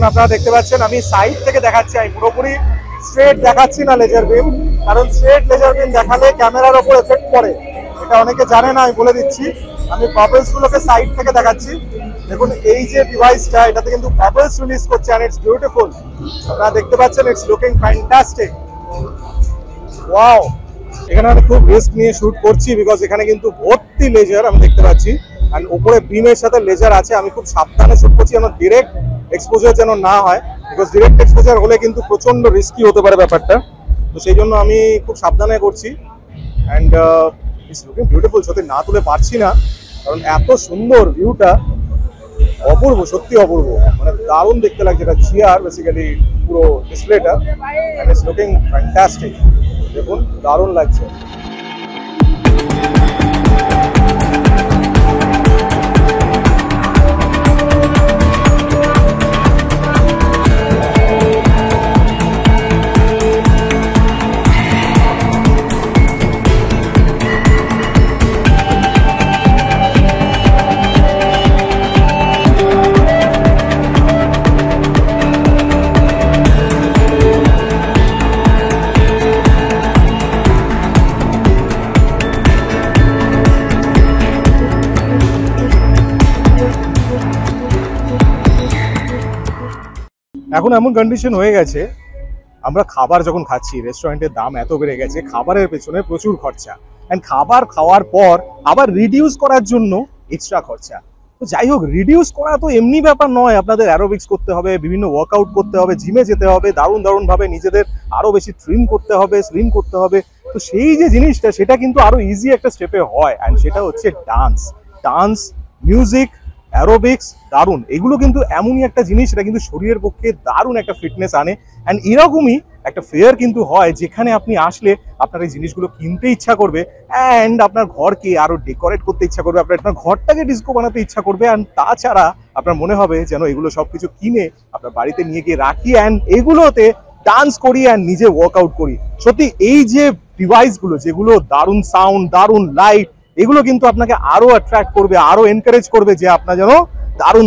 দেখুন আপনারা দেখতে পাচ্ছেন আমি সাইড থেকে দেখাচ্ছি, আমি পুরোপুরি স্ট্রেট দেখাচ্ছি না লেজার বিম, কারণ স্ট্রেট লেজার বিম দেখালে ক্যামেরার ওপর এফেক্ট পড়ে, এটা অনেকে জানে না, আমি বলে দিচ্ছি। আমি বাবলস গুলোকে সাইড থেকে দেখাচ্ছি। দেখুন এই যে ডিভাইসটা, এটাতে কিন্তু বাবলস রিলিজ করছে এন্ড ইটস বিউটিফুল। আপনারা দেখতে পাচ্ছেন ইটস লুকিং ফ্যান্টাস্টিক। ওয়াও, এখানে আমি খুব রিস্ক নিয়ে শুট করছি বিকজ এখানে কিন্তু ভর্তি লেজার আমি দেখতে পাচ্ছি, এন্ড উপরে বিমের সাথে লেজার আছে। আমি খুব সাবধানে শুট করছি যেন ডিরেক্ট এক্সপোজার যেন না হয়, বিকজ ডিরেক্ট এক্সপোজার হলে কিন্তু প্রচন্ড রিস্কি হতে পারে ব্যাপারটা, তো সেই জন্য আমি খুব সাবধানে করছি। অ্যান্ড ইটস লুকিং বিউটিফুল, সত্যি না তুলে পারছি না কারণ এত সুন্দর ভিউটা, অপূর্ব, সত্যি অপূর্ব, মানে দারুণ দেখতে লাগছে। এটা জিআর বেসিক্যালি পুরো ডিসপ্লেটা, অ্যান্ড ইটস লুকিং ফ্যান্টাস্টিক। দেখুন দারুণ লাগছে। এখন এমন কন্ডিশন হয়ে গেছে, আমরা খাবার যখন খাচ্ছি, রেস্টুরেন্টের দাম এত বেড়ে গেছে, খাবারের পেছনে প্রচুর খরচা, অ্যান্ড খাবার খাওয়ার পর আবার রিডিউস করার জন্য এক্সট্রা খরচা। তো যাই হোক, রিডিউস করা তো এমনি ব্যাপার নয়, আপনাদের অ্যারোবিক্স করতে হবে, বিভিন্ন ওয়ার্কআউট করতে হবে, জিমে যেতে হবে, দারুণভাবে নিজেদের আরও বেশি ট্রিম করতে হবে, স্লিম করতে হবে। তো সেই যে জিনিসটা, সেটা কিন্তু আরও ইজি একটা স্টেপে হয়, অ্যান্ড সেটা হচ্ছে ডান্স, মিউজিক, অ্যারোবিক্স, দারুণ। এগুলো কিন্তু এমনই একটা জিনিস, এটা কিন্তু শরীরের পক্ষে দারুণ একটা ফিটনেস আনে। অ্যান্ড এরকমই একটা ফেয়ার কিন্তু হয় যেখানে আপনি আসলে আপনার এই জিনিসগুলো কিনতে ইচ্ছা করবে, অ্যান্ড আপনার ঘরকে আরো ডেকোরেট করতে ইচ্ছা করবে, আপনার ঘরটাকে ডিস্কো বানাতে ইচ্ছা করবে, অ্যান্ড তাছাড়া আপনার মনে হবে যেন এগুলো সবকিছু কিনে আপনার বাড়িতে নিয়ে গিয়ে রাখি, অ্যান্ড এগুলোতে ডান্স করি অ্যান্ড নিজে ওয়ার্কআউট করি। সত্যি এই যে ডিভাইসগুলো, যেগুলো দারুণ সাউন্ড, দারুণ লাইট, এগুলো কিন্তু আপনাকে আরো অ্যাট্রাক্ট করবে, আরো এনকারেজ করবে যে আপনার যেন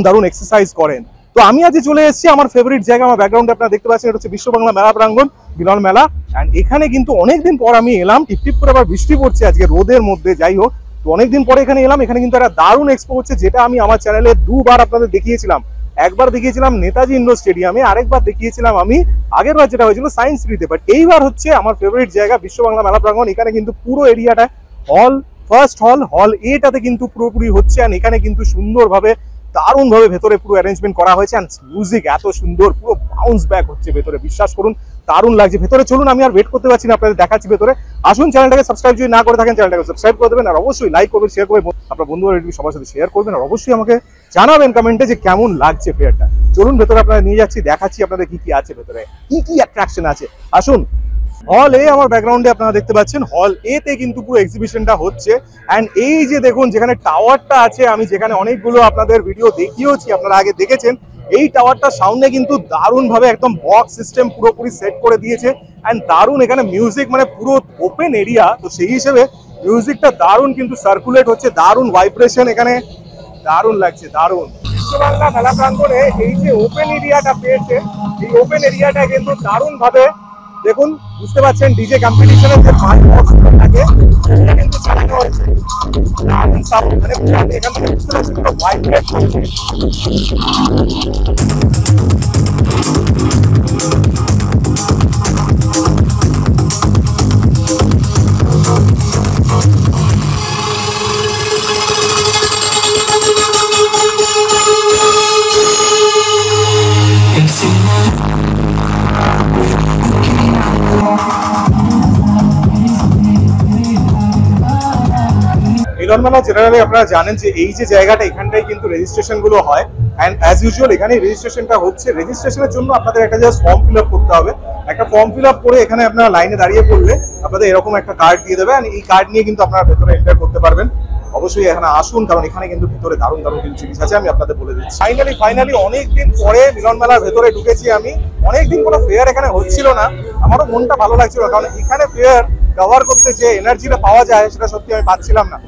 দারুণ এক্সারসাইজ করেন। তো আমি আজ চলে এসেছি আমার ফেভারিট জায়গা, আমার ব্যাকগ্রাউন্ডে আপনারা দেখতে পাচ্ছেন, এটা হচ্ছে বিশ্ব বাংলা মেলা প্রাঙ্গণ, মিলন মেলা। অ্যান্ড এখানে কিন্তু অনেকদিন পর আমি এলাম, টিপ করে আবার বৃষ্টি পড়ছে আজকে রোদের মধ্যে, যাই হোক, তো অনেকদিন পরে এখানে এলাম। এখানে কিন্তু একটা দারুণ এক্সপো হচ্ছে, যেটা আমি আমার চ্যানেলে দুবার আপনাদের দেখিয়েছিলাম। একবার দেখিয়েছিলাম নেতাজি ইন্ডোর স্টেডিয়ামে, আরেকবার দেখিয়েছিলাম আমি আগের বার যেটা হয়েছিল সায়েন্স সিটিতে। বাট এইবার হচ্ছে আমার ফেভারিট জায়গা বিশ্ব বাংলা মেলা প্রাঙ্গণ। এখানে কিন্তু পুরো এরিয়াটা ফার্স্ট হল এটাতে কিন্তু পুরোপুরি হচ্ছে, আর এখানে কিন্তু সুন্দরভাবে দারুণভাবে ভেতরে পুরো অ্যারেঞ্জমেন্ট করা হয়েছে, অ্যান্ড মিউজিক এত সুন্দর, পুরো বাউন্স ব্যাক হচ্ছে ভেতরে, বিশ্বাস করুন দারুণ লাগছে। ভেতরে চলুন, আমি আর ওয়েট করতে পারছি না, আপনাদের দেখাচ্ছি ভেতরে। আসুন, চ্যানেলটাকে সাবস্ক্রাইব যদি না করে থাকেন, চ্যানেলটাকে সাবস্ক্রাইব করে দেবেন, আর অবশ্যই লাইক করবেন, শেয়ার করবেন, আপনার বন্ধু বান্ধব সবার সাথে শেয়ার করবেন, আর অবশ্যই আমাকে জানাবেন কমেন্টে যে কেমন লাগছে ফেয়ারটা। চলুন ভেতরে আপনারা নিয়ে যাচ্ছি, দেখাচ্ছি আপনাদের কি আছে ভেতরে, কি অ্যাট্রাকশন আছে। আসুন, হল এ আমার ব্যাকগ্রাউন্ডে আপনারা দেখতে পাচ্ছেন, হল এ তে কিন্তু পুরো এক্সিবিশনটা হচ্ছে। অ্যান্ড এই যে দেখুন যেখানে টাওয়ারটা আছে, আমি যেখানে অনেকগুলো আপনাদের ভিডিও দেখিয়েছি, আপনারা আগে দেখেছেন, এই টাওয়ারটার সামনে কিন্তু দারুণভাবে একদম বক্স সিস্টেম পুরোপুরি সেট করে দিয়েছে, অ্যান্ড দারুণ এখানে মিউজিক, মানে পুরো ওপেন এরিয়া, তো সেই হিসেবে মিউজিকটা দারুণ কিন্তু সার্কুলেট হচ্ছে, দারুণ ভাইব্রেশন এখানে, দারুণ লাগছে, দারুণ। বিশ্ববাংলা মেলা প্রাঙ্গণে এই যে ওপেন এরিয়াটা পেয়েছে, এই ওপেন এরিয়াটা কিন্তু দারুণভাবে দেখুন, বুঝতে পারছেন, ডিজে কম্পিটিশনের যে পাঁচ বক্সগুলো থাকে সেটা কিন্তু চালানো হয়েছে, মানে এখান থেকে বুঝতে পারছেন পুরো ভাইব্রেট করছে। মিলন মেলা জেনারেলি আপনারা জানেন যে এই যে জায়গাটা, এখানটাই কিন্তু রেজিস্ট্রেশন গুলো হয়, এন্ড অ্যাজ ইউজুয়াল এখানে রেজিস্ট্রেশনটা হচ্ছে। রেজিস্ট্রেশনের জন্য আপনাদের একটা জাস্ট ফর্ম ফিল আপ করতে হবে। একটা ফর্ম ফিল আপ করে এখানে আপনারা লাইনে দাঁড়িয়ে পড়লে আপনাদের এরকম একটা কার্ড দিয়ে দেবে, এই কার্ড নিয়ে কিন্তু আপনারা ভেতরে এন্টার করতে পারবেন। অবশ্যই এখানে আসুন, কারণ এখানে কিন্তু ভিতরে দারুণ কিছু জিনিস আছে, আমি আপনাদের বলে দিচ্ছি। ফাইনালি অনেকদিন পরে মিলন মেলার ভেতরে ঢুকেছি আমি। অনেকদিন কোনো ফেয়ার এখানে হচ্ছিল না, আমারও মনটা ভালো লাগছিল, কারণ এখানে ফেয়ার কভার করতে যে এনার্জিটা পাওয়া যায় সেটা সত্যি আমি পাচ্ছিলাম না।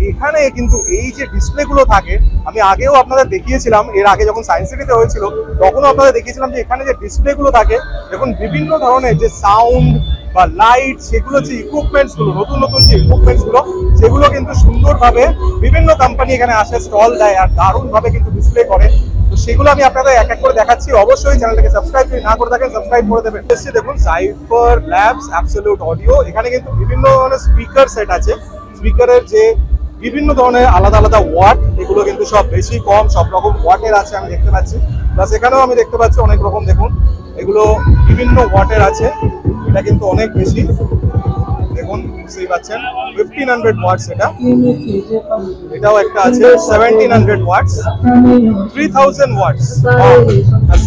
এখানে কিন্তু এই যে ডিসপ্লে গুলো থাকে, আমি আগেও আপনাদের দেখিয়েছিলাম, এর আগে যখন সায়েন্স সিটিতে হয়েছিল তখনও আপনাদের দেখিয়েছিলাম যে এখানে যে ডিসপ্লে গুলো থাকে, দেখুন বিভিন্ন ধরনের যে সাউন্ড বা লাইট, সেগুলো যে ইকুইপমেন্টস গুলো, নতুন নতুন যে ইকুইপমেন্টস গুলো, সেগুলো কিন্তু সুন্দরভাবে বিভিন্ন কোম্পানি এখানে আসে, স্টল দেয় আর দারুণ ভাবে কিন্তু ডিসপ্লে করে। তো সেগুলো আমি আপনাদের এক এক করে দেখাচ্ছি। অবশ্যই চ্যানেলটাকে সাবস্ক্রাইব যদি না করে থাকেন সাবস্ক্রাইব করে দেবেন। দেখুন সাইফার ল্যাবস অ্যাবসলিউট অডিও, এখানে কিন্তু বিভিন্ন ধরনের স্পিকার সেট আছে। স্পিকারের যে বিভিন্ন ধরনের আলাদা আলাদা ওয়াট, এগুলো কিন্তু সব বেশি কম সব রকম ওয়াটের আছে আমি দেখতে পাচ্ছি। প্লাস এখানেও আমি দেখতে পাচ্ছি অনেক রকম, দেখুন এগুলো বিভিন্ন ওয়াটের আছে, এটা কিন্তু অনেক বেশি, দেখুন বুঝতেই পাচ্ছেন 1500 ওয়াটস। এটাও একটা আছে 1700 ওয়াটস, 3000 ওয়াটস।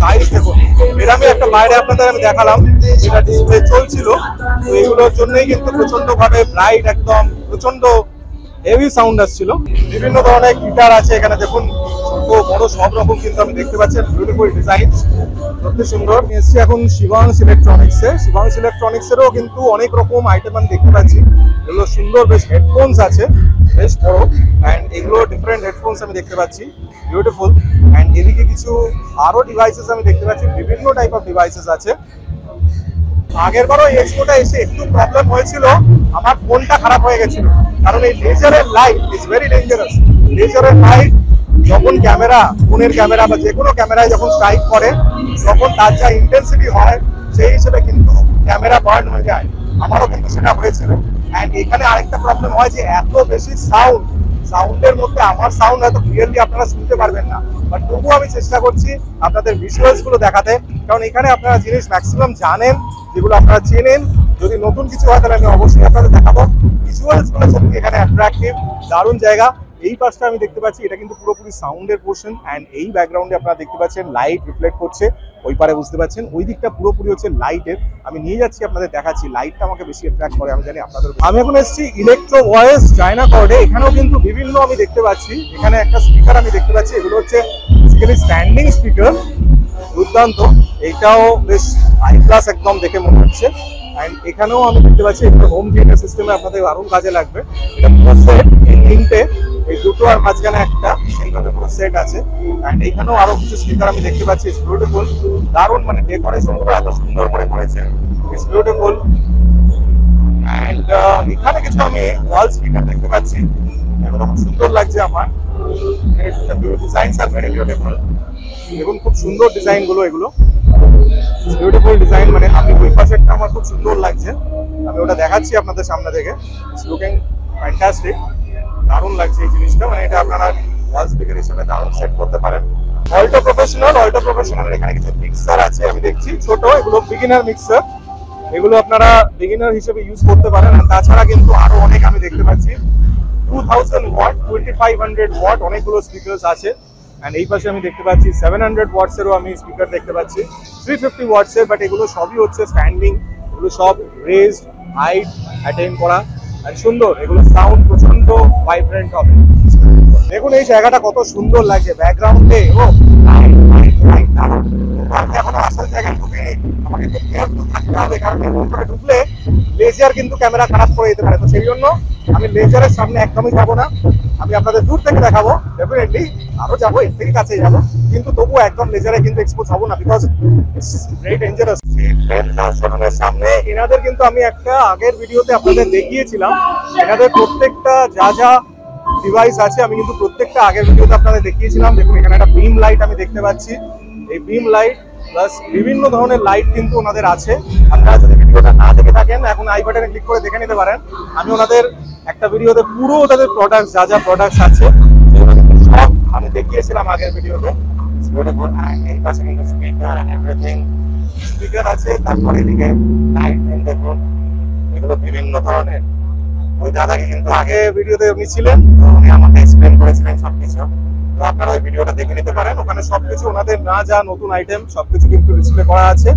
সাইজ দেখুন, এর আমি একটা বাইরে আপনাদের আমি দেখালাম, যেটা ডিসপ্লে চলছিল। তো এগুলোর জন্যই কিন্তু প্রচন্ড ভাবে ব্রাইট, একদম প্রচন্ড হেভি সাউন্ড আসছিল। বিভিন্ন ধরনের গিটার আছে এখানে, দেখুন ছোট বড় সব রকম কিন্তু আমি দেখতে পাচ্ছি। বিউটিফুল ডিজাইন, সত্যি সুন্দর। এসছি এখন শিবাংশ ইলেকট্রনিক্সে। শিবাংশ ইলেকট্রনিক্সেরও কিন্তু অনেক রকম আইটেম আমি দেখতে পাচ্ছি। এগুলো সুন্দর বেশ হেডফোনস আছে, বেশ বড়, অ্যান্ড এগুলো ডিফারেন্ট হেডফোনস আমি দেখতে পাচ্ছি, বিউটিফুল। অ্যান্ড এদিকে কিছু আরো ডিভাইসেস আমি দেখতে পাচ্ছি, বিভিন্ন টাইপ অফ ডিভাইসেস আছে। আগের বারও এই এক্সপোটা এসে একটু প্রবলেম হয়েছিল, আমার ফোনটা খারাপ হয়ে গেছিল, কারণ এই লেজারের লাইট ইজ ভেরি ডেঞ্জারাস। লেজারের লাইট যখন ক্যামেরা, ফোনের ক্যামেরা বা যে কোনো ক্যামেরায় যখন স্ট্রাইক করে, তখন তার যা ইন্টেন্সিটি হয় সেই হিসেবে কিন্তু ক্যামেরা বার্ন হয়ে যায়। আমারও কিন্তু সেটা হয়েছিল। অ্যান্ড এখানে আরেকটা প্রবলেম হয় যে এত বেশি সাউন্ডের মধ্যে আমার সাউন্ড হয়তো ক্লিয়ারলি আপনারা শুনতে পারবেন না, বাট তবুও আমি চেষ্টা করছি আপনাদের ভিজুয়ালস গুলো দেখাতে, কারণ এখানে আপনারা জিনিস ম্যাক্সিমাম জানেন, যেগুলো আপনারা চেনেন। যদি নতুন কিছু হয় তাহলে আমি অবশ্যই আপনাদের দেখাবো। ভিজুয়ালস গুলো সত্যি এখানে অ্যাট্রাকটিভ, দারুণ জায়গা। এই পাশটা আমি দেখতে পাচ্ছি, এটা কিন্তু পুরোপুরি সাউন্ডের পোর্শন। অ্যান্ড এই ব্যাকগ্রাউন্ডে আপনারা দেখতে পাচ্ছেন লাইট রিফ্লেক্ট করছে, ওই পারে বুঝতে পাচ্ছেন ওই দিকটা পুরোপুরি হচ্ছে লাইটের। আমি নিয়ে যাচ্ছি আপনাদের দেখাচ্ছি, লাইটটা আমাকে বেশি অ্যাট্রাক্ট করে, আমি জানি আপনাদের। আমি এখন এসেছি ইলেকট্রো ভয়েস চায়না কর্ডে। এখানেও কিন্তু বিভিন্ন আমি দেখতে পাচ্ছি, এখানে একটা স্পিকার আমি দেখতে পাচ্ছি, এগুলো হচ্ছে বেসিক্যালি স্ট্যান্ডিং স্পিকার, দুর্দান্ত। এইটাও বেশ হাই ক্লাস একদম দেখে মনে হচ্ছে। অ্যান্ড এখানেও আমি দেখতে পাচ্ছি একটা হোম থিয়েটার সিস্টেমে আপনাদের দারুণ কাজে লাগবে। এটা পুরো সেট, এই তিনটে, এই দুটো আর মাঝখানে একটা, সেইভাবে পুরো সেট আছে। অ্যান্ড এখানেও আরো কিছু স্পিকার আমি দেখতে পাচ্ছি, ইটস বিউটিফুল, দারুণ, মানে ডেকোরেশন গুলো এত সুন্দর করে করেছে, ইটস বিউটিফুল। অ্যান্ড এখানে কিছু আমি ওয়াল স্পিকার দেখতে পাচ্ছি, এগুলো খুব সুন্দর লাগছে আমার। ডিজাইনস আর ভেরি বিউটিফুল, দেখুন খুব সুন্দর ডিজাইন গুলো, এগুলো বিউটিফুল ডিজাইন। মানে আমি ওই পাশেরটা আমার খুব সুন্দর লাগছে, আমি ওটা দেখাচ্ছি আপনাদের সামনে থেকে। ইটস লুকিং ফ্যান্টাস্টিক, দারুণ লাগছে এই জিনিসটা। মানে এটা আপনারা ওয়াল স্পিকার হিসেবে দারুণ সেট করতে পারেন। অল্টো প্রফেশনাল এখানে কিছু মিক্সার আছে আমি দেখছি, ছোট, এগুলো বিগিনার মিক্সার, এগুলো আপনারা বিগিনার হিসেবে ইউজ করতে পারেন। তাছাড়া কিন্তু আরো অনেক আমি দেখতে পাচ্ছি 2000 ওয়াট, 2500 ওয়াট অনেকগুলো স্পিকার্স আছে। অ্যান্ড এই পাশে আমি দেখতে পাচ্ছি 700 ওয়াটসেরও আমি স্পিকার দেখতে পাচ্ছি, 350 ওয়াটসের, বাট এগুলো সবই হচ্ছে স্ট্যান্ডিং, এগুলো সব রেজড হাইট অ্যাটেইন করা, আর সুন্দর, এগুলো সাউন্ড প্রচন্ড ভাইব্রেন্ট হবে। দেখুন এই জায়গাটা কত সুন্দর লাগছে, ব্যাকগ্রাউন্ডে ও এখনো আসল জায়গায় ঢুকে আমাকে খুব কেয়ারফুল থাকতে হবে, কারণ ভিতরে ঢুকলে লেজার কিন্তু ক্যামেরা খারাপ করে দিতে পারে। তো সেই জন্য আমি লেজারের সামনে একদমই যাবো না, আমি আপনাদের দূর থেকে দেখাবো, ডেফিনেটলি আরো যাবো, এর থেকে কাছে যাবো, কিন্তু তবুও একদম লেজারে কিন্তু এক্সপোজ হবো না, বিকজ ইটস ভেরি ডেঞ্জারাস। সামনে এনাদের কিন্তু আমি একটা আগের ভিডিওতে আপনাদের দেখিয়েছিলাম, এনাদের প্রত্যেকটা যা যা ডিভাইস আছে আমি কিন্তু প্রত্যেকটা আগের ভিডিওতে আপনাদের দেখিয়েছিলাম। দেখুন এখানে একটা বিম লাইট আমি দেখতে পাচ্ছি, এই বিম লাইট প্লাস বিভিন্ন ধরনের লাইট কিন্তু ওনাদের আছে। আপনারা যদি ভিডিওটা না দেখে থাকেন, এখন আই বাটনে ক্লিক করে দেখে নিতে পারেন। আমি ওনাদের একটা ভিডিওতে পুরো ওদের প্রোডাক্টস, যা যা প্রোডাক্টস আছে সব আমি দেখিয়েছিলাম আগের ভিডিওতে। এই পাশে কিন্তু স্পিকার এন্ড এভরিথিং, স্পিকার আছে, তারপরে এদিকে লাইট দেখুন, এগুলো বিভিন্ন ধরনের। ওই দাদাকে কিন্তু আগে ভিডিওতে উনি ছিলেন, উনি আমাকে এক্সপ্লেন করেছিলেন সবকিছু, তো আপনারা ওই ভিডিওটা দেখে নিতে পারেন। ওখানে সবকিছু ওনাদের না যা নতুন আইটেম সবকিছু কিন্তু ডিসপ্লে করা আছে।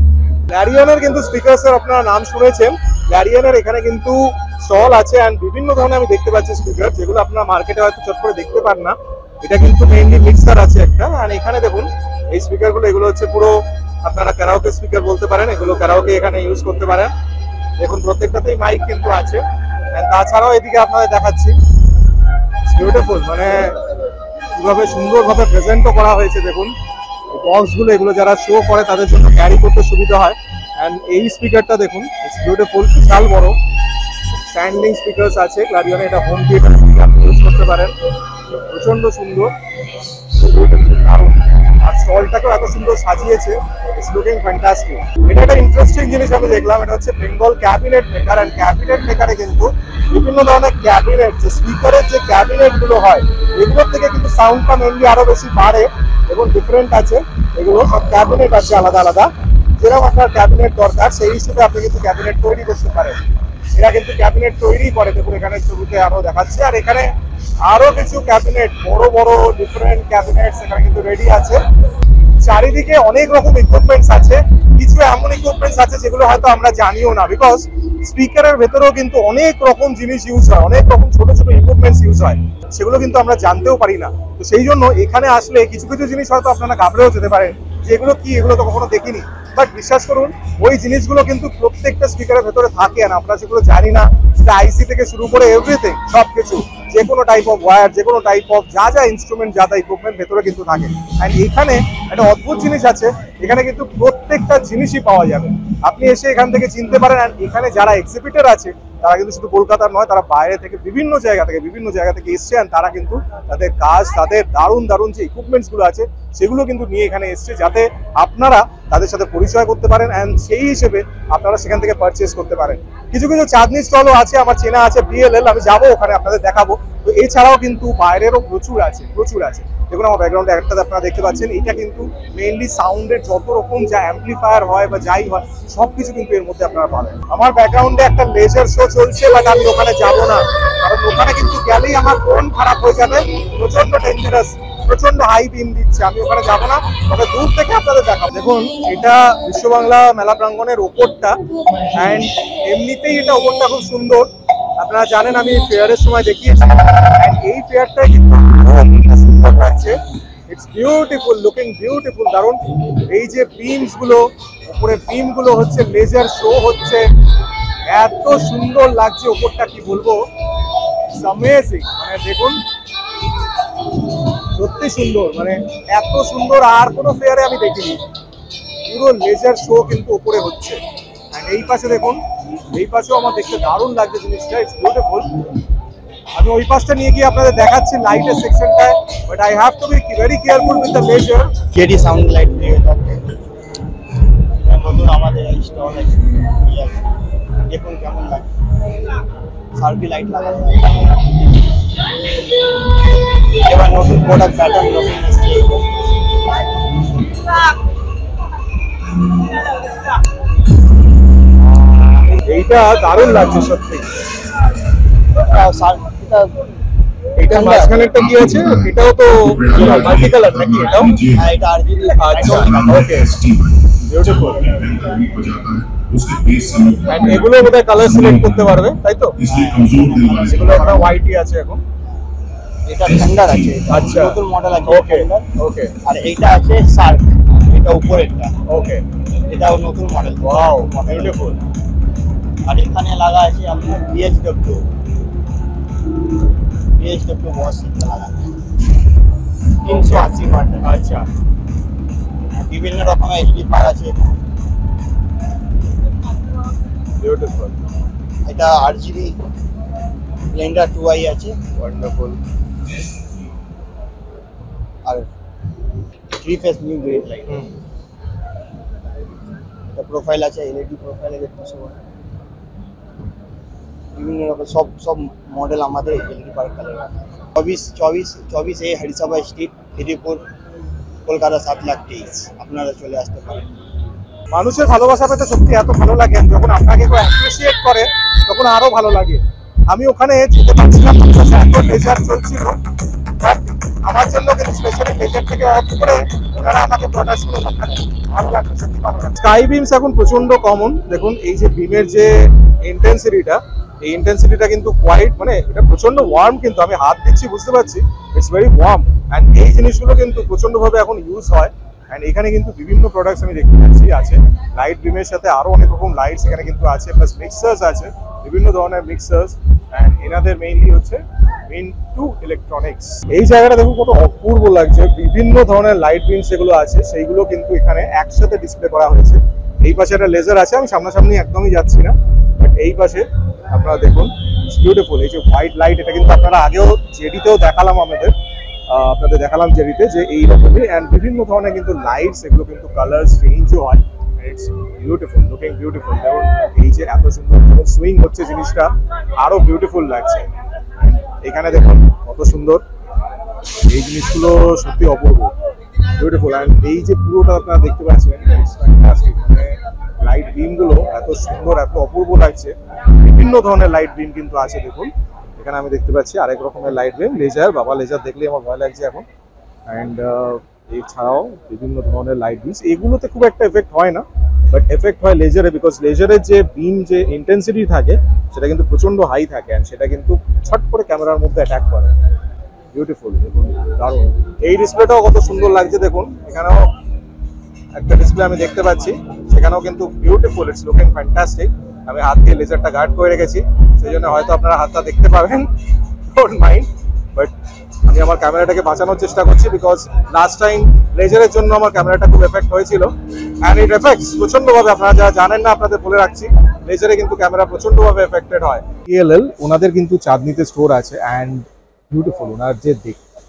ল্যারিয়নের কিন্তু স্পিকারসের আপনারা নাম শুনেছেন, ল্যারিয়নের এখানে কিন্তু স্টল আছে অ্যান্ড বিভিন্ন ধরনের আমি দেখতে পাচ্ছি স্পিকার, যেগুলো আপনারা মার্কেটে হয়তো চট করে দেখতে পান না। এটা কিন্তু মেইনলি মিক্সার আছে একটা, আর এখানে দেখুন এই স্পিকারগুলো, এগুলো হচ্ছে পুরো আপনারা ক্যারাওকে স্পিকার বলতে পারেন, এগুলো ক্যারাওকে এখানে ইউজ করতে পারেন। দেখুন প্রত্যেকটাতেই মাইক কিন্তু আছে। তাছাড়াও এদিকে আপনাদের দেখাচ্ছি বিউটিফুল, মানে কিভাবে সুন্দরভাবে প্রেজেন্টও করা হয়েছে দেখুন। বক্সগুলো এগুলো যারা শো করে তাদের জন্য ক্যারি করতে সুবিধা হয়। অ্যান্ড এই স্পিকারটা দেখুন, ইটস বিউটিফুল, বিশাল বড় স্ট্যান্ডিং স্পিকার্স আছে ক্লারিয়নে, এটা হোম থিয়েটার আপনি ইউজ করতে পারেন, প্রচন্ড সুন্দর, দারুণ। আর স্টলটাকেও এত সুন্দর সাজিয়েছে, ইটস লুকিং ফ্যান্টাস্টিক। এটা একটা ইন্টারেস্টিং জিনিস আমি দেখলাম, এটা হচ্ছে Bengal cabinet maker. And cabinet মেকারে কিন্তু বিভিন্ন ধরনের ক্যাবিনেট, যে স্পিকারের যে ক্যাবিনেট গুলো হয় এগুলোর থেকে কিন্তু সাউন্ডটা মেনলি আরো বেশি বাড়ে এবং ডিফারেন্ট আছে। এগুলো সব ক্যাবিনেট আছে আলাদা আলাদা, যেরকম আপনার ক্যাবিনেট দরকার সেই হিসেবে আপনি কিন্তু ক্যাবিনেট তৈরি করতে পারেন। এরা কিন্তু ক্যাবিনেট তৈরি করে, দেখুন এখানে ছবিতে আরো দেখাচ্ছে। আর এখানে আরো কিছু ক্যাবিনেট, বড় বড় ডিফারেন্ট ক্যাবিনেটস এখানে কিন্তু রেডি আছে। চারিদিকে অনেক রকম ইকুইপমেন্টস আছে, কিছু এমন ইকুইপমেন্টস আছে যেগুলো হয়তো আমরা জানিও না, বিকজ স্পিকারের ভেতরেও কিন্তু অনেক রকম জিনিস ইউজ হয়, অনেক রকম ছোট ছোট ইকুইপমেন্টস ইউজ হয়, সেগুলো কিন্তু আমরা জানতেও পারি না। তো সেই জন্য এখানে আসলে কিছু কিছু জিনিস হয়তো আপনারা ঘাবড়েও যেতে পারেন যে এগুলো কি, এগুলো তো কখনো দেখিনি। বাট বিশ্বাস করুন, ওই জিনিসগুলো কিন্তু প্রত্যেকটা স্পিকারের ভেতরে থাকে, আর আমরা সেগুলো জানি না। সেটা আইসি থেকে শুরু করে এভরিথিং, সবকিছু, যে কোনো টাইপ অফ ওয়্যার, যে কোনো টাইপ অফ যা যা ইনস্ট্রুমেন্ট, যা যা ইকুইপমেন্ট ভেতরে কিন্তু থাকে। অ্যান্ড এখানে একটা অদ্ভুত জিনিস আছে, এখানে কিন্তু প্রত্যেকটা জিনিসই পাওয়া যাবে, আপনি এসে এখান থেকে চিনতে পারেন। অ্যান্ড এখানে যারা এক্সিবিটর আছে তারা কিন্তু শুধু কলকাতার নয়, তারা বাইরে থেকে বিভিন্ন জায়গা থেকে এসছেন। তারা কিন্তু তাদের কাজ, তাদের দারুণ দারুণ যে ইকুইপমেন্টস গুলো আছে সেগুলো কিন্তু নিয়ে এখানে এসছে, যাতে আপনারা তাদের সাথে পরিচয় করতে পারেন অ্যান্ড সেই হিসেবে আপনারা সেখান থেকে পারচেস করতে পারেন। কিছু কিছু চাঁদনি স্টলও আছে, আমার চেনা আছে বিএলএল, আমি যাবো ওখানে আপনাদের দেখাবো। তো এছাড়াও কিন্তু বাইরেরও প্রচুর আছে। দেখুন আমার ব্যাকগ্রাউন্ডে একটা আপনারা দেখতে পাচ্ছেন, এটা কিন্তু মেইনলি সাউন্ডের যত রকম যা অ্যাম্পলিফায়ার হয় বা যাই হয় সবকিছু কিন্তু এর মধ্যে আপনারা পাবেন। আমার ব্যাকগ্রাউন্ডে একটা লেজার শো চলছে, বাট আমি ওখানে যাবো না, কারণ ওখানে কিন্তু গেলেই আমার ফোন খারাপ হয়ে যাবে, প্রচন্ড ডেঞ্জারাস, প্রচন্ড হাই বিম দিচ্ছে, আমি ওখানে যাবো না। তবে দূর থেকে আপনাদের দেখাবো। দেখুন এটা বিশ্ব বাংলা মেলা প্রাঙ্গণের ওপরটা, অ্যান্ড এমনিতেই এটা ওপরটা খুব সুন্দর, আপনারা জানেন আমি ফেয়ারের সময় দেখিয়েছি। অ্যান্ড এই ফেয়ারটাই কিন্তু সুন্দর লাগছে, ইটস বিউটিফুল, লুকিং বিউটিফুল, দারুণ। এই যে বিমস গুলো, উপরে বিম গুলো হচ্ছে লেজার শো হচ্ছে, এত সুন্দর লাগছে ওপরটা, কি বলবো, ইটস অ্যামেজিং। মানে দেখুন সত্যি সুন্দর, মানে এত সুন্দর আর কোনো ফেয়ারে আমি দেখিনি। পুরো লেজার শো কিন্তু উপরে হচ্ছে। আর এই পাশে দেখুন, এই পাশেও আমার দেখতে দারুণ লাগছে জিনিসটা, ইটস বিউটিফুল। আমি ওই পাশটা নিয়ে গিয়ে আপনাদের দেখাচ্ছি লাইটের সেকশনটায়, but I have to be very careful with the laser. JD sound light দিয়ে নতুন আমাদের স্টল আছে, দেখুন কেমন লাগে, সার্ভি লাইট লাগানো, এবার নতুন প্রোডাক্ট প্যাটার্ন নতুন এসছে। এইটা দারুণ লাগছে সত্যি। এটার মাঝখানেরটা কি আছে? এটাও তো মাল্টি কালার নাকি? এটাও এটা আরজিবি। আচ্ছা, ওকে, বিউটিফুল। এন্ড এগুলো বোধহয় কালার সিলেক্ট করতে পারবে, তাই তো? এগুলো একটা হোয়াইটই আছে এখন। এটা ঠান্ডার আছে, আচ্ছা, নতুন মডেল আছে। ওকে ওকে। আর এইটা আছে শার্ক, এটা উপরেরটা, ওকে, এটাও নতুন মডেল। Wow, beautiful. আর এখানে লাগা আছে আপনার বিএসডব্লিউ বস লাগা 380 ওয়াট। আচ্ছা, বিভিন্ন রকমের স্পিকার আছে। বিউটিফুল। এটা আরজিবি ব্লেন্ডার 2i আছে, ওয়ান্ডারফুল। আর 3 ফেস নিউ গ্রেড লাইট। এটা প্রোফাইল আছে, এলইডি প্রোফাইল আছে, বিভিন্ন রকম সব মডেল আমাদের এলইডি পার কালার। 24 এ হরিসভা স্ট্রিট, খিদিরপুর, কলকাতা 7,23,000। আপনারা চলে আসতে পারেন। মানুষের ভালোবাসা পেতে সত্যি এত ভালো লাগে, যখন আপনাকে কেউ অ্যাপ্রিসিয়েট করে তখন আরো ভালো লাগে। আমি ওখানে যেতে পারছিলাম, এত লেজার চলছিল, আমার জন্য কিন্তু স্পেশালি লেজার থেকে অফ করে ওনারা আমাকে প্রোডাক্টসগুলো দেখান, ভালো লাগছে, সত্যি ভালো লাগছে। স্কাই বিমস এখন প্রচন্ড কমন। দেখুন এই যে বিমের যে ইন্টেন্সিটিটা, এই ইন্টেন্সিটিটা কিন্তু কোয়াইট, মানে এটা প্রচন্ড ওয়ার্ম, কিন্তু আমি হাত দিচ্ছি বুঝতে পারছি ইটস ভেরি ওয়ার্ম। অ্যান্ড এই জিনিসগুলো কিন্তু প্রচন্ডভাবে এখন ইউজ হয়। অ্যান্ড এখানে কিন্তু বিভিন্ন প্রোডাক্টস আমি দেখতে পাচ্ছি আছে, লাইট বিমের সাথে আরো অনেক রকম লাইটস এখানে কিন্তু আছে, প্লাস মিক্সার্স আছে, বিভিন্ন ধরনের মিক্সার্স। অ্যান্ড এনাদের মেইনলি হচ্ছে মিন্টু ইলেকট্রনিক্স। এই জায়গাটা দেখুন কত অপূর্ব লাগছে, বিভিন্ন ধরনের লাইট বিম যেগুলো আছে সেইগুলো কিন্তু এখানে একসাথে ডিসপ্লে করা হয়েছে। এই পাশে একটা লেজার আছে, আমি সামনাসামনি একদমই যাচ্ছি না, বাট এই পাশে আপনারা দেখুন বিউটিফুল। এই যে হোয়াইট লাইট, এটা কিন্তু আপনারা আগেও জেডিতেও দেখালাম, আপনাদের দেখালাম জেডিতে যে এই রকমই, অ্যান্ড বিভিন্ন ধরনের কিন্তু লাইটস, এগুলো কিন্তু কালার চেঞ্জও হয়। It's beautiful, looking beautiful. দেখুন এই যে এত সুন্দর যখন সুইং হচ্ছে জিনিসটা আরো বিউটিফুল লাগছে। এখানে দেখুন কত সুন্দর, এই জিনিসগুলো সত্যি অপূর্ব, বিউটিফুল। অ্যান্ড এই যে পুরোটা আপনারা দেখতে পাচ্ছেন, মানে লাইট বিম গুলো এত সুন্দর, এত অপূর্ব লাগছে। বিভিন্ন ধরনের লাইট বিম কিন্তু আছে। দেখুন এখানে আমি দেখতে পাচ্ছি আরেক রকমের লাইট বিম, লেজার। বাবা, লেজার দেখলে আমার ভয় লাগছে এখন। অ্যান্ড এছাড়াও বিভিন্ন ধরনের লাইট বিমস, এগুলোতে খুব একটা এফেক্ট হয় না, বাট এফেক্ট হয় লেজারে, বিকজ লেজারের যে বিম যে ইন্টেন্সিটি থাকে সেটা কিন্তু প্রচন্ড হাই থাকে, অ্যান্ড সেটা কিন্তু ছট করে ক্যামেরার মধ্যে অ্যাটাক করে। বিউটিফুল, দেখুন দারুণ। এই ডিসপ্লেটাও কত সুন্দর লাগছে, দেখুন এখানেও একটা ডিসপ্লে আমি দেখতে পাচ্ছি, সেখানেও কিন্তু বিউটিফুল, ইটস লুকিং ফ্যান্টাস্টিক। আমি হাত দিয়ে লেজারটা গার্ড করে রেখেছি, সেই জন্য হয়তো আপনারা হাতটা দেখতে পাবেন, ডোন্ট মাইন্ড। বাট আমি আমার ক্যামেরাটাকে বাঁচানোর চেষ্টা করছি, বিকজ লাস্ট টাইম লেজারের জন্য আমার ক্যামেরাটা খুব এফেক্ট হয়েছিল, অ্যান্ড ইট এফেক্টস প্রচন্ডভাবে। আপনারা যারা জানেন না আপনাদের বলে রাখছি, লেজারে কিন্তু ক্যামেরা প্রচন্ডভাবে এফেক্টেড হয়। ELL ওনাদের কিন্তু চাঁদনিতে স্টোর আছে, অ্যান্ড বিউটিফুল। ওনার যে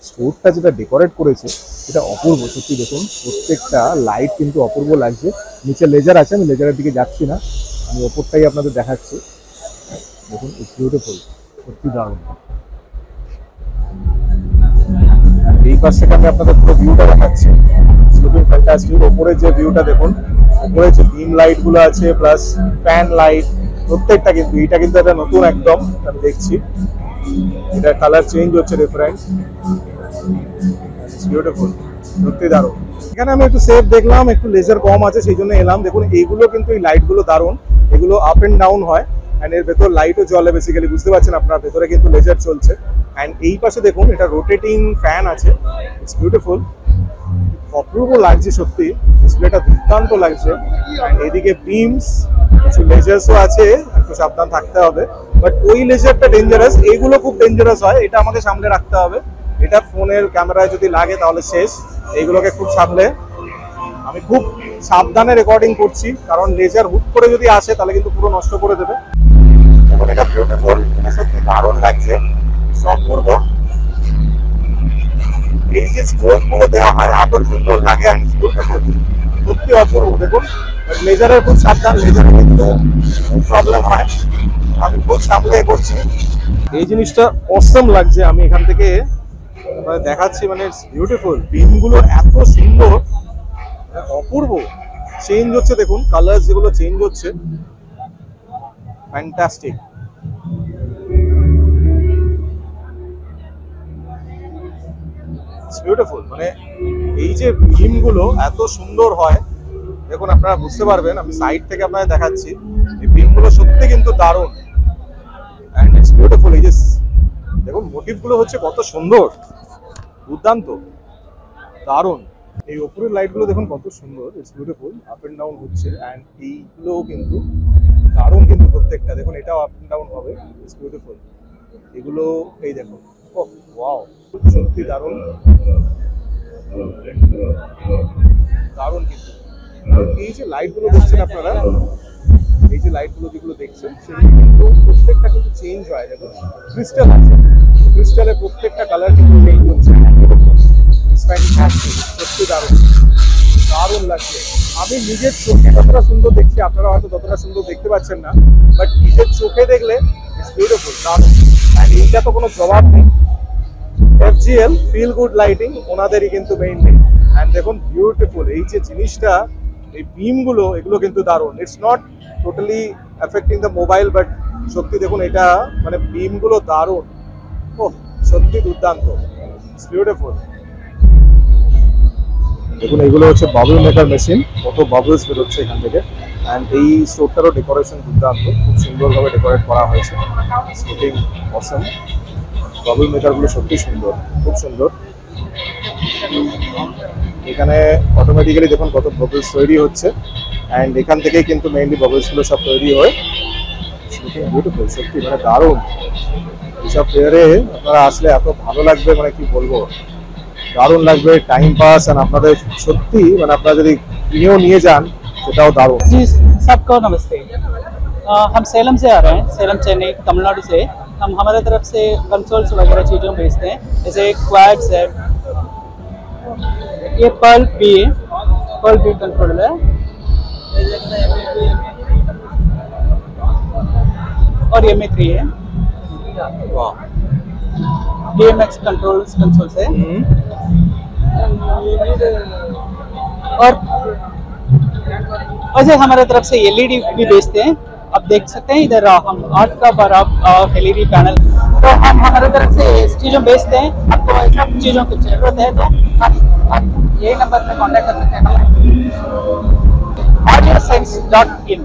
স্টোরটা যেটা ডেকোরেট করেছে এটা অপূর্ব সত্যি। দেখুন প্রত্যেকটা লাইট কিন্তু অপূর্ব লাগছে। নিচে লেজার আছে, আমি লেজারের দিকে যাচ্ছি না, আমি ওপরটাই আপনাদের দেখাচ্ছি। দেখুন ইটস বিউটিফুল, সত্যি দারুণ। এই পাশ থেকে আমি আপনাদের পুরো ভিউটা দেখাচ্ছি, লুকিং ফ্যান্টাস্টিক। ওপরে যে ভিউটা দেখুন, ওপরে যে বিম লাইট গুলো আছে প্লাস ফ্যান লাইট, প্রত্যেকটা কিন্তু, এটা কিন্তু একটা নতুন একদম আমি দেখছি, এটা কালার চেঞ্জ হচ্ছে, ডিফারেন্ট, বিউটিফুল, সত্যি দারুণ। এখানে আমি একটু সেফ দেখলাম, একটু লেজার কম আছে সেই জন্য এলাম। দেখুন এইগুলো কিন্তু, এই লাইট গুলো দারুণ, এগুলো আপ এন্ড ডাউন হয়, অ্যান্ড এর ভেতর লাইটও জ্বলে বেসিক্যালি, বুঝতে পারছেন আপনার, ভেতরে কিন্তু লেজার চলছে। অ্যান্ড এই পাশে দেখুন এটা রোটেটিং ফ্যান আছে, ইটস বিউটিফুল, অপূর্ব লাগছে সত্যি, ডিসপ্লেটা দুর্দান্ত লাগছে। অ্যান্ড এদিকে বিমস, কিছু লেজার্সও আছে, একটু সাবধান থাকতে হবে, বাট ওই লেজারটা ডেঞ্জারাস, এইগুলো খুব ডেঞ্জারাস হয়, এটা আমাকে সামলে রাখতে হবে। এটা ফোনের ক্যামেরায় যদি লাগে তাহলে শেষ। এইগুলোকে খুব সামলে, আমি খুব সাবধানে রেকর্ডিং করছি, কারণ লেজার হুট করে যদি আসে তাহলে কিন্তু পুরো নষ্ট করে দেবে। এটা বিউটিফুল, সত্যি দারুণ লাগছে, অপূর্ব। এই যে স্পোর্টগুলো দেওয়া হয় এত সুন্দর লাগে, সত্যি অপূর্ব। দেখুন লেজারের খুব সাবধান, লেজারে কিন্তু প্রবলেম হয়, আমি খুব সামলে করছি। এই জিনিসটা অসম লাগছে, আমি এখান থেকে দেখাচ্ছি, মানে বিউটিফুল। বিমগুলো এত সুন্দর, অপূর্ব, চেঞ্জ হচ্ছে, দেখুন কালার যেগুলো চেঞ্জ হচ্ছে, ফ্যান্টাস্টিক। বিউটিফুল, মানে এই যে বিম গুলো এত সুন্দর হয়, দেখুন আপনারা বুঝতে পারবেন, আমি সাইড থেকে আপনাদের দেখাচ্ছি, এই বিম গুলো সত্যি কিন্তু দারুণ, এন্ড ইটস বিউটিফুল। এই যে দেখুন মোটিভ গুলো হচ্ছে কত সুন্দর, দুর্দান্ত, দারুণ। এই উপরের লাইট গুলো দেখুন কত সুন্দর, it's beautiful, up and down হচ্ছে, এন্ড এইগুলো কিন্তু দারুণ, কিন্তু প্রত্যেকটা দেখুন এটাও আপ এন্ড ডাউন হবে, ইটস বিউটিফুল। এগুলো এই দেখুন, ওহ ওয়াও, সত্যি দারুণ, দারুণ। কিন্তু এই যে লাইট গুলো দেখছেন আপনারা, এই যে লাইট গুলো যেগুলো দেখছেন সেগুলো কিন্তু প্রত্যেকটা কিন্তু চেঞ্জ হয়। দেখুন ক্রিস্টাল আছে, ক্রিস্টালের প্রত্যেকটা কালার কিন্তু চেঞ্জ হচ্ছে, সত্যি দারুণ, দারুণ লাগছে। আমি নিজের চোখে যতটা সুন্দর দেখছি, আপনারা হয়তো ততটা সুন্দর দেখতে পাচ্ছেন না, বাট নিজের চোখে দেখলে ইটস বিউটিফুল, দারুণ। আর এইটা তো কোনো জবাব নেই, FGL ফিল গুড লাইটিং ওনাদেরই কিন্তু মেইনলি। অ্যান্ড দেখুন বিউটিফুল, এই যে জিনিসটা, এই বিম গুলো, এগুলো কিন্তু দারুণ। It's not totally affecting the mobile, but সত্যি দেখুন এটা, মানে বিম গুলো দারুণ, ও সত্যি দুর্দান্ত, ইটস বিউটিফুল। দেখুন এইগুলো হচ্ছে বাবল মেকার মেশিন, কত বাবলস বেরোচ্ছে এখান থেকে। অ্যান্ড এই স্টোরটারও ডেকোরেশন দুর্দান্ত, খুব সুন্দরভাবে ডেকোরেট করা হয়েছে, লুকিং অসম। বাবল মেকারগুলো সত্যি সুন্দর, খুব সুন্দর। এখানে অটোমেটিক্যালি দেখুন কত বাবলস তৈরি হচ্ছে, অ্যান্ড এখান থেকেই কিন্তু মেইনলি বাবলসগুলো সব তৈরি হয়। লুকিং বিউটিফুল, সত্যি মানে দারুণ। এইসব ফেয়ারে আপনারা আসলে এত ভালো লাগবে, মানে কি বলবো, দারুণ লাগবে, टाइम पास। আর আপনাদের সত্যি মানে আপনারা যদি কিনেও নিয়ে যান সেটাও দারুণ। जी सबको नमस्ते। हम सेलम से आ रहे हैं, सेलम चेन्नई तमिलनाडु से। हम हमारे तरफ से कंसोल्स वगैरह चीज़ों बेचते हैं, जैसे क्वाड्स है, ये पर्ल बी कंट्रोलर है और M3 है, DMX कंसोल्स है और वैसे हमारे तरफ से LED भी बेचते हैं। आप देख सकते हैं इधर हम 8 का बराब LED पैनल, तो हम हमारे तरफ से इस चीज़ों बेचते हैं। आपको ऐसा चीज़ों की जरूरत है तो आप यही नंबर पे कांटेक्ट कर सकते हैं। audiosense.in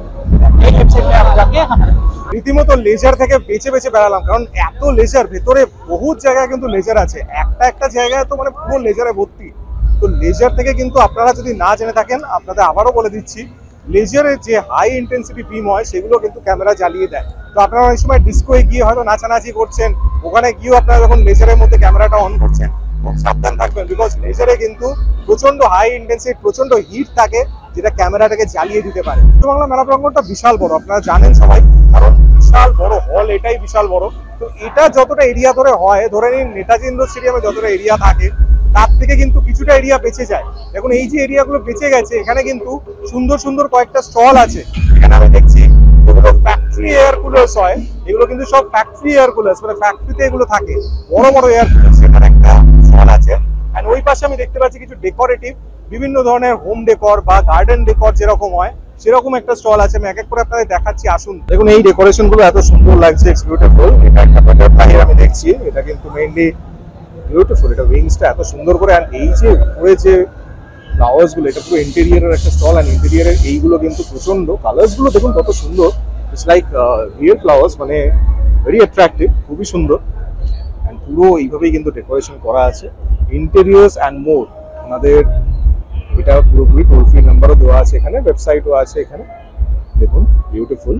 এই ওয়েবসাইটে आप जाके हमारे রীতিমতো লেজার থেকে বেছে বেছে বেড়ালাম, কারণ এত লেজার, ভেতরে বহুত জায়গায় কিন্তু লেজার আছে, একটা একটা জায়গায় তো মানে পুরো লেজারে ভর্তি। তো লেজার থেকে কিন্তু আপনারা যদি না জেনে থাকেন, আপনাদের আবারও বলে দিচ্ছি, লেজারের যে হাই ইন্টেন্সিটি বিম হয় সেগুলো কিন্তু ক্যামেরা জ্বালিয়ে দেয়। তো আপনারা অনেক সময় ডিস্কোয়ে গিয়ে হয়তো নাচানাচি করছেন, ওখানে গিয়েও আপনারা যখন লেজারের মধ্যে ক্যামেরাটা অন করছেন খুব সাবধান থাকবেন, বিকজ লেজারে কিন্তু প্রচন্ড হাই ইন্টেন্সিটি, প্রচন্ড হিট থাকে, যেটা ক্যামেরাটাকে জ্বালিয়ে দিতে পারে। তো বাংলা মেলা প্রাঙ্গণটা বিশাল বড়, আপনারা জানেন সবাই, কারণ বিশাল বড় হল, এটাই বিশাল বড়। তো এটা যতটা এরিয়া ধরে হয়, ধরে নিন নেতাজি ইন্ডোর স্টেডিয়ামে যতটা এরিয়া থাকে তার থেকে কিন্তু কিছুটা এরিয়া বেঁচে যায়। দেখুন এই যে এরিয়াগুলো বেঁচে গেছে, এখানে কিন্তু সুন্দর সুন্দর কয়েকটা স্টল আছে। এখানে আমি দেখছি যেগুলো ফ্যাক্টরি এয়ার কুলার্স হয়, এগুলো কিন্তু সব ফ্যাক্টরি এয়ার কুলার্স, মানে ফ্যাক্টরিতে এগুলো থাকে, বড় বড় এয়ার কুলার্স। এখানে একটা স্টল আছে, এন্ড ওই পাশে আমি দেখতে পাচ্ছি কিছু ডেকোরেটিভ, বিভিন্ন ধরনের হোম ডেকর বা গার্ডেন ডেকর যেরকম হয় সেরকম একটা স্টল আছে। আমি এক এক করে আপনাদের দেখাচ্ছি, আসুন। দেখুন এই ডেকোরেশন গুলো এত সুন্দর লাগছে, ইটস বিউটিফুল। এটা একটা বাটারফ্লাই আমি দেখছি, এটা কিন্তু মেইনলি বিউটিফুল, এটা উইংসটা এত সুন্দর করে। আর এই যে উপরে যে ফ্লাওয়ার্স গুলো, এটা পুরো ইন্টেরিয়ারের একটা স্টল, আর ইন্টেরিয়ারের এইগুলো কিন্তু প্রচন্ড, কালার্স গুলো দেখুন কত সুন্দর, ইটস লাইক রিয়েল ফ্লাওয়ার্স, মানে ভেরি অ্যাট্রাক্টিভ, খুবই সুন্দর। অ্যান্ড পুরো এইভাবেই কিন্তু ডেকোরেশন করা আছে, ইন্টেরিয়ার্স অ্যান্ড মোর। ওনাদের এটা পুরোপুরি টোল ফ্রি নাম্বারও দেওয়া আছে, এখানে ওয়েবসাইটও আছে। এখানে দেখুন বিউটিফুল,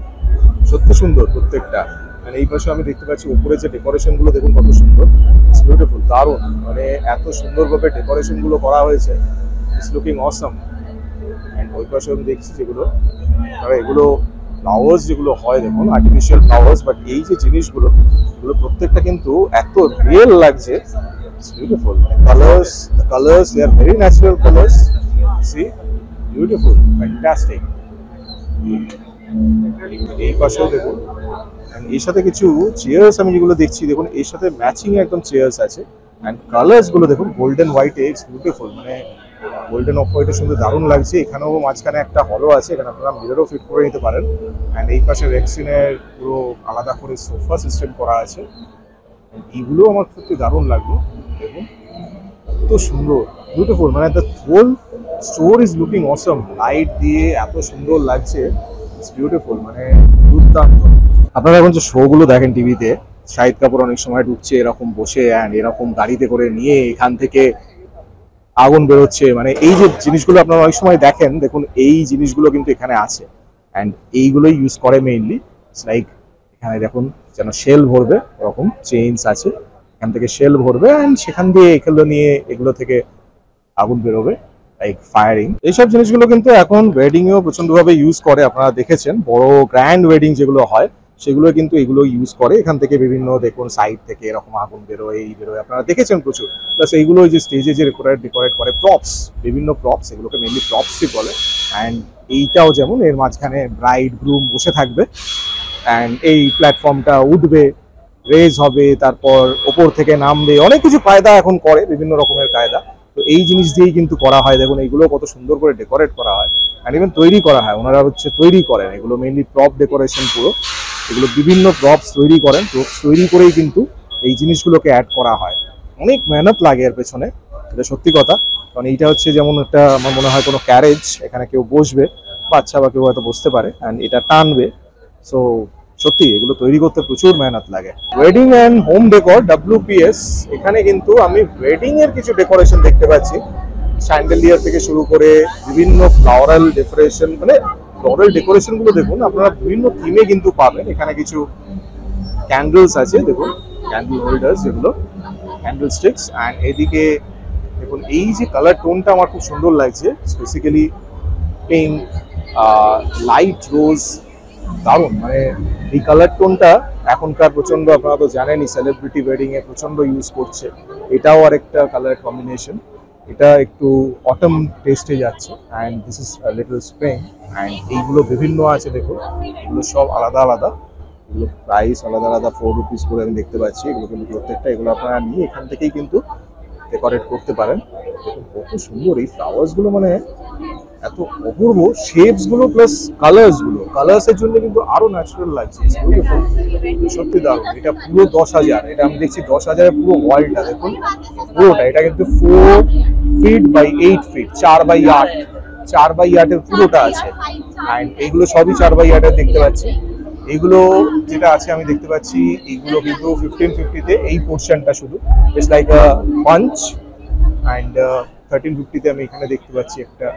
সত্যি সুন্দর প্রত্যেকটা। আর এই পাশে আমি দেখতে পাচ্ছি উপরে যে ডেকোরেশন গুলো দেখুন কত সুন্দর, ইটস বিউটিফুল, দারুণ, মানে এত সুন্দরভাবে ডেকোরেশন গুলো করা হয়েছে, ইটস লুকিং অসাম। অ্যান্ড ওই পাশে আমি দেখছি যেগুলো, আর এগুলো ফ্লাওয়ার্স যেগুলো হয়, দেখুন আর্টিফিশিয়াল ফ্লাওয়ার্স, বাট এই যে জিনিসগুলো এগুলো প্রত্যেকটা কিন্তু এত রিয়েল লাগছে, it's beautiful. Colours, the colours, they are very natural colours, see beautiful, fantastic. এই পাশেও দেখুন, এর সাথে কিছু চেয়ার্স আমি যেগুলো দেখছি, দেখুন এর সাথে ম্যাচিং একদম চেয়ার্স আছে। অ্যান্ড কালার্স গুলো দেখুন গোল্ডেন হোয়াইটে, ইটস বিউটিফুল, মানে গোল্ডেন অফ হোয়াইটের সঙ্গে দারুণ লাগছে। এখানেও মাঝখানে একটা হলও আছে, এখানে আপনারা মিররও ফিট করে নিতে পারেন। অ্যান্ড এই পাশে রেক্সিনের পুরো আলাদা করে সোফা সিস্টেম করা আছে, এইগুলো আমার সত্যি দারুণ লাগলো। দেখুন এত সুন্দর, বিউটিফুল, মানে the whole store is looking awesome, light দিয়ে এত সুন্দর লাগছে, ইটস বিউটিফুল, মানে দুর্দান্ত। আপনারা এখন যে শো গুলো দেখেন টিভিতে, শাহিদ কাপুর অনেক সময় ঢুকছে এরকম বসে, অ্যান্ড এরকম গাড়িতে করে নিয়ে এখান থেকে আগুন বেরোচ্ছে, মানে এই যে জিনিসগুলো আপনারা অনেক সময় দেখেন, দেখুন এই জিনিসগুলো কিন্তু এখানে আছে। অ্যান্ড এইগুলোই ইউজ করে মেইনলি, লাইক এখানে দেখুন যেন শেল ভরবে, এরকম চেইনস আছে, এখান থেকে শেল ভরবে, অ্যান্ড সেখান দিয়ে এগুলো নিয়ে এগুলো থেকে আগুন বেরোবে, লাইক ফায়ারিং। এইসব জিনিসগুলো কিন্তু এখন ওয়েডিংয়েও প্রচণ্ডভাবে ইউজ করে, আপনারা দেখেছেন বড় গ্র্যান্ড ওয়েডিং যেগুলো হয় সেগুলো কিন্তু এগুলো ইউজ করে। এখান থেকে বিভিন্ন দেখুন সাইড থেকে এরকম আগুন বেরোয়, এই বেরোয়, আপনারা দেখেছেন প্রচুর। প্লাস এইগুলো যে স্টেজে যে ডেকোরেট করে প্রপস, বিভিন্ন প্রপস, এগুলোকে মেনলি প্রপসই বলে। অ্যান্ড এইটাও যেমন, এর মাঝখানে ব্রাইড গ্রুম বসে থাকবে, অ্যান্ড এই প্ল্যাটফর্মটা উঠবে, রেজ হবে, তারপর ওপর থেকে নামবে, অনেক কিছু কায়দা এখন করে, বিভিন্ন রকমের কায়দা। তো এই জিনিস দিয়েই কিন্তু করা হয়, দেখুন এইগুলো কত সুন্দর করে ডেকোরেট করা হয়, অ্যান্ড ইভেন তৈরি করা হয়, ওনারা হচ্ছে তৈরি করেন এগুলো, মেনলি প্রপ ডেকোরেশন পুরো, এগুলো বিভিন্ন প্রপস তৈরি করেন, প্রপস তৈরি করেই কিন্তু এই জিনিসগুলোকে অ্যাড করা হয়। অনেক মেহনত লাগে এর পেছনে, এটা সত্যি কথা। কারণ এইটা হচ্ছে যেমন একটা, আমার মনে হয় কোনো ক্যারেজ, এখানে কেউ বসবে, বাচ্চা বা কেউ হয়তো বসতে পারে, অ্যান্ড এটা টানবে। সো সত্যি এগুলো তৈরি করতে প্রচুর মেহনত লাগে। Wedding and home decor, WPS, এখানে কিন্তু আমি ওয়েডিং এর কিছু ডেকোরেশন দেখতে পাচ্ছি, স্যান্ডেলিয়ার থেকে শুরু করে বিভিন্ন ফ্লাওরাল ডেকোরেশন, মানে ফ্লোরাল ডেকোরেশন গুলো দেখুন আপনারা বিভিন্ন থিমে কিন্তু পাবেন। এখানে কিছু ক্যান্ডেলস আছে দেখুন, ক্যান্ডেল হোল্ডার্স, যেগুলো ক্যান্ডেল স্টিক্স। অ্যান্ড এদিকে দেখুন এই যে কালার টোনটা আমার খুব সুন্দর লাগছে, স্পেসিক্যালি পিঙ্ক, লাইট রোজ, দারুণ। মানে এই কালার টোনটা এখনকার প্রচন্ড, আপনারা তো জানেনই সেলিব্রিটি ওয়েডিং এ প্রচন্ড ইউজ করছে। এটাও আরেকটা কালার কম্বিনেশন, এটা একটু অটম টেস্টে যাচ্ছে। And this is little spring. And এইগুলো বিভিন্ন আছে, দেখুন এগুলো সব আলাদা আলাদা, এগুলো প্রাইস আলাদা আলাদা, 4 রুপিস করে আমি দেখতে পাচ্ছি। এগুলো কিন্তু প্রত্যেকটা, এগুলো আপনারা নিয়ে এখান থেকেই কিন্তু ডেকোরেট করতে পারেন। দেখুন কত সুন্দর এই ফ্লাওয়ার্স গুলো, মানে এত অপূর্ব শেপস গুলো প্লাস কালার্স গুলো, কালার্স এর জন্য কিন্তু আরো ন্যাচারাল লাগছে। সত্যি দারুণ। এটা পুরো 10,000, এটা আমি দেখছি 10,000 পুরো ওয়ালটা দেখুন পুরোটা। এটা কিন্তু 4 feet by 8 feet, 4 by 8, 4 by 8 এর পুরোটা আছে। অ্যান্ড এইগুলো সবই 4 বাই 8 এর দেখতে পাচ্ছি। এইগুলো যেটা আছে আমি দেখতে পাচ্ছি, এইগুলো কিন্তু 1550-তে এই পোর্শনটা শুধু, it's like a punch. And 1350-তে আমি এখানে দেখতে পাচ্ছি একটা,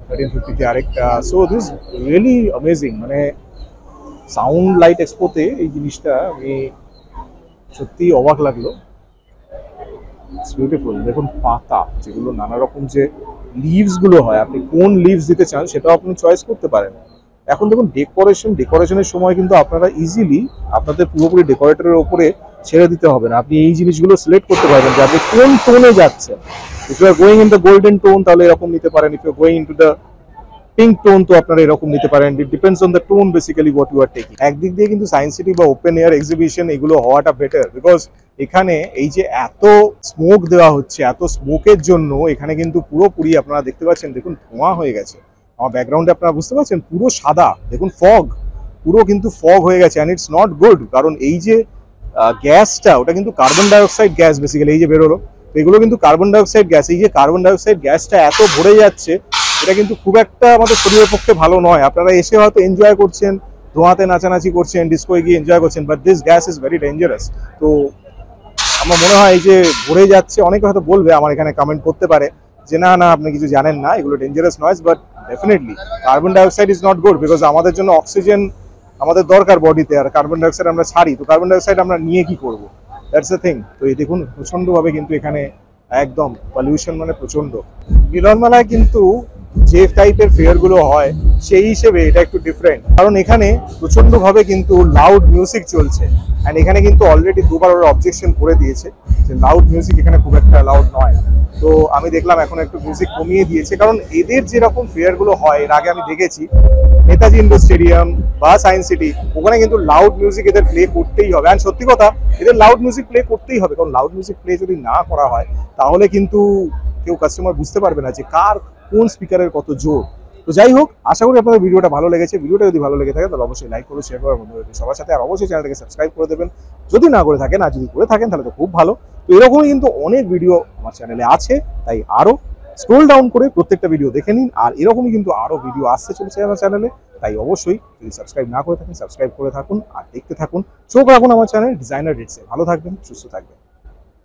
1350-তে আরেকটা। So this really amazing. মানে সাউন্ড লাইট এক্সপোতে এই জিনিসটা আমি সত্যি অবাক লাগলো। It's beautiful. দেখুন পাতা, যেগুলো নানা রকম যে লিভস গুলো হয়, আপনি কোন লিভস দিতে চান সেটাও আপনি চয়েস করতে পারেন। এখন দেখুন ডেকোরেশনের সময় কিন্তু আপনারা ইজিলি আপনাদের পুরোপুরি ডেকোরেটরের উপরে ছেড়ে দিতে হবে না। আপনি এই জিনিসগুলো সিলেক্ট করতে পারবেন যে আপনি কোন টোনে যাচ্ছেন। If you are going in the golden tone তাহলে এরকম নিতে পারেন, if you are going into the pink tone তো আপনারা এরকম নিতে পারেন। It depends on the tone basically what you are taking. একদিক দিয়ে কিন্তু সায়েন্স সিটি বা ওপেন এয়ার এক্সিবিশন এগুলো হওয়াটা বেটার, বিকজ এখানে এই যে এত স্মোক দেওয়া হচ্ছে, এত স্মোকের জন্য এখানে কিন্তু পুরোপুরি আপনারা দেখতে পাচ্ছেন, দেখুন ধোঁয়া হয়ে গেছে। আমার ব্যাকগ্রাউন্ডে আপনারা বুঝতে পারছেন পুরো সাদা, দেখুন ফগ, পুরো কিন্তু ফগ হয়ে গেছে। অ্যান্ড ইটস নট গুড, কারণ এই যে গ্যাসটা ওটা কিন্তু কার্বন ডাইঅক্সাইড গ্যাস বেসিক্যালি, এই যে বেরোলো, তো এগুলো কিন্তু কার্বন ডাইঅক্সাইড গ্যাস। এই যে কার্বন ডাইঅক্সাইড গ্যাসটা এত ভরে যাচ্ছে, এটা কিন্তু খুব একটা আমাদের শরীরের পক্ষে ভালো নয়। আপনারা এসে হয়তো এনজয় করছেন, ধোঁয়াতে নাচানাচি করছেন, ডিস্কোয়ে গিয়ে এনজয় করছেন, but this gas is very dangerous. তো আমার মনে হয় এই যে ভরে যাচ্ছে, অনেকে হয়তো বলবে, আমার এখানে কমেন্ট করতে পারে যে না না আপনি কিছু জানেন না, এগুলো dangerous noise, but definitely carbon dioxide is not good, because আমাদের জন্য অক্সিজেন আমাদের দরকার বডিতে, আর কার্বন ডাইঅক্সাইড আমরা ছাড়ি, তো কার্বন ডাইঅক্সাইড আমরা নিয়ে কি করবো, দ্যাটস দ্য থিং। তো এই দেখুন প্রচন্ডভাবে কিন্তু এখানে একদম পলিউশন, মানে প্রচন্ড। মিলন মেলায় কিন্তু যে টাইপের ফেয়ার গুলো হয় সেই হিসেবে এটা একটু ডিফারেন্ট, কারণ এখানে প্রচন্ডভাবে কিন্তু লাউড মিউজিক চলছে। অ্যান্ড এখানে কিন্তু অলরেডি দুবার ওরা অবজেকশন করে দিয়েছে যে লাউড মিউজিক এখানে খুব একটা লাউড নয়। তো আমি দেখলাম এখন একটু মিউজিক কমিয়ে দিয়েছে, কারণ এদের যেরকম ফেয়ার গুলো হয় এর আগে আমি দেখেছি নেতাজি ইন্ডোর স্টেডিয়াম বা সায়েন্স সিটি, ওখানে কিন্তু লাউড মিউজিক এদের প্লে করতেই হবে। অ্যান্ড সত্যি কথা, এদের লাউড মিউজিক প্লে করতেই হবে, কারণ লাউড মিউজিক প্লে যদি না করা হয় তাহলে কিন্তু কেউ কাস্টমার বুঝতে পারবে না যে কার কোন স্পিকারের কত জোর। তো যাই হোক, আশা করি আপনাদের ভিডিওটা ভালো লেগেছে। ভিডিওটা যদি ভালো লেগে থাকে তাহলে অবশ্যই লাইক করে শেয়ার করার বন্ধু সবার সাথে, আর অবশ্যই চ্যানেলটাকে সাবস্ক্রাইব করে দেবেন যদি না করে থাকেন, আর যদি করে থাকেন তাহলে তো খুব ভালো। তো এরকমই কিন্তু অনেক ভিডিও আমার চ্যানেলে আছে, তাই আরো স্ক্রোল ডাউন করে প্রত্যেকটা ভিডিও দেখে নিন। আর এরকমই কিন্তু আরো ভিডিও আসতে চলেছে আমার চ্যানেলে, তাই অবশ্যই যদি সাবস্ক্রাইব না করে থাকেন সাবস্ক্রাইব করে থাকুন আর দেখতে থাকুন। চোখ রাখুন আমার চ্যানেল ডিজাইনার রিটসে। ভালো থাকবেন, সুস্থ থাকবেন।